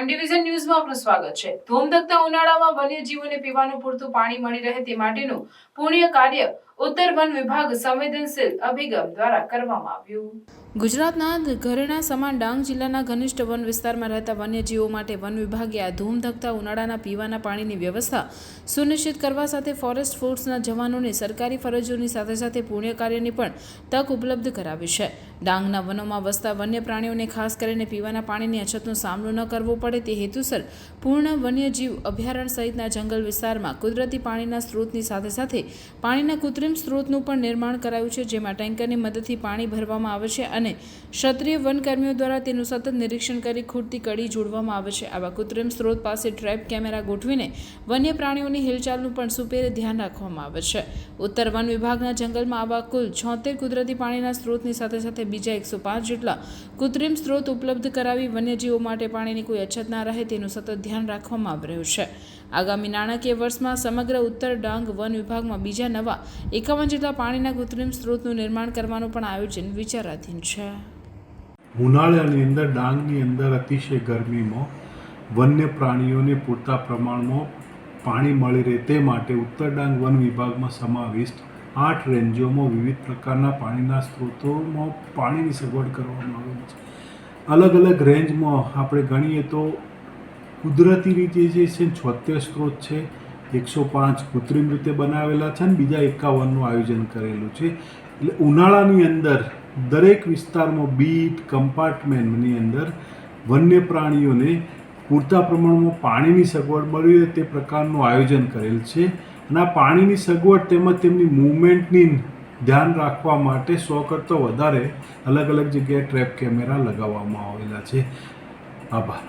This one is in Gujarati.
પ્રાઇમ ડિવિઝન ન્યૂઝમાં આપનું સ્વાગત છે। ધોમધખતા ઉનાળામાં વન્યજીવોને પીવાનું પૂરતું પાણી મળી રહે તે માટેનું પુણ્ય કાર્ય ઉત્તર વન વિભાગ સંવેદનશીલ અભિગમ દ્વારા કરવામાં આવ્યું। ગુજરાતના ઘરેણા સમાન ડાંગ જિલ્લાના ઘનિષ્ઠ વન વિસ્તારમાં રહેતા વન્યજીવો માટે વન વિભાગે આ ધોમધખતા ઉનાળાના પીવાના પાણીની વ્યવસ્થા સુનિશ્ચિત કરવા સાથે ફોરેસ્ટ ફોર્સના જવાનોને સરકારી ફરજોની સાથે સાથે પુણ્ય કાર્યની પણ તક ઉપલબ્ધ કરાવી છે। ડાંગના વનોમાં વસતા વન્ય પ્રાણીઓને ખાસ કરીને પીવાના પાણીની અછતનો સામનો ન કરવો પડે તે હેતુસર પૂર્ણ વન્યજીવ અભયારણ્ય સહિતના જંગલ વિસ્તારમાં કુદરતી પાણીના સ્ત્રોતની સાથે સાથે પાણીના કૃત્રિમ સ્ત્રોતનું પણ નિર્માણ કરાયું છે, જેમાં ટેન્કરની મદદથી પાણી ભરવામાં આવે છે અને ક્ષત્રિય વનકર્મીઓ દ્વારા તેનું સતત નિરીક્ષણ કરી ખૂટતી કડી જોડવામાં આવે છે। આવા કૃત્રિમ સ્ત્રોત પાસે ટ્રેપ કેમેરા ગોઠવીને વન્ય પ્રાણીઓની હિલચાલનું પણ સુપેરે ધ્યાન રાખવામાં આવે છે। ઉત્તર વન વિભાગના જંગલમાં આવા કુલ 76 કુદરતી પાણીના સ્ત્રોતની સાથે સાથે બીજા 105 જેટલા કૃત્રિમ સ્ત્રોત ઉપલબ્ધ કરાવી વન્યજીવો માટે પાણીની કોઈ અછત ના રહે તેનું સતત ધ્યાન રાખવામાં આવી રહ્યું છે। આગામી નાણાકીય વર્ષમાં સમગ્ર ઉત્તર ડાંગ વન વિભાગમાં બીજા નવા 51 જેટલા પાણીના કૃત્રિમ સ્ત્રોતનું નિર્માણ કરવાનું પણ આયોજન વિચારાધીન છે। ઉનાળાની અંદર ડાંગની અંદર અતિશય ગરમીમાં વન્ય પ્રાણીઓને પૂરતા પ્રમાણમાં પાણી મળી રહે તે માટે ઉત્તર ડાંગ વન વિભાગમાં સમાવિષ્ટ 8 રેન્જોમાં વિવિધ પ્રકારના પાણીના સ્ત્રોતોમાં પાણીની સગવડ કરવામાં આવેલી છે। અલગ અલગ રેન્જમાં આપણે ગણીએ તો કુદરતી રીતે જે છે 76 સ્ત્રોત છે, 105 કૃત્રિમ રીતે બનાવેલા છે અને બીજા 51નું આયોજન કરેલું છે। એટલે ઉનાળાની અંદર દરેક વિસ્તારમાં બીટ કમ્પાર્ટમેન્ટની અંદર વન્ય પ્રાણીઓને પૂરતા પ્રમાણમાં પાણીની સગવડ મળી રહે તે પ્રકારનું આયોજન કરેલ છે અને આ પાણીની સગવડ તેમજ તેમની મૂવમેન્ટની ધ્યાન રાખવા માટે 100 કરતાં વધારે અલગ અલગ જગ્યાએ ટ્રેપ કેમેરા લગાવવામાં આવેલા છે। આભાર।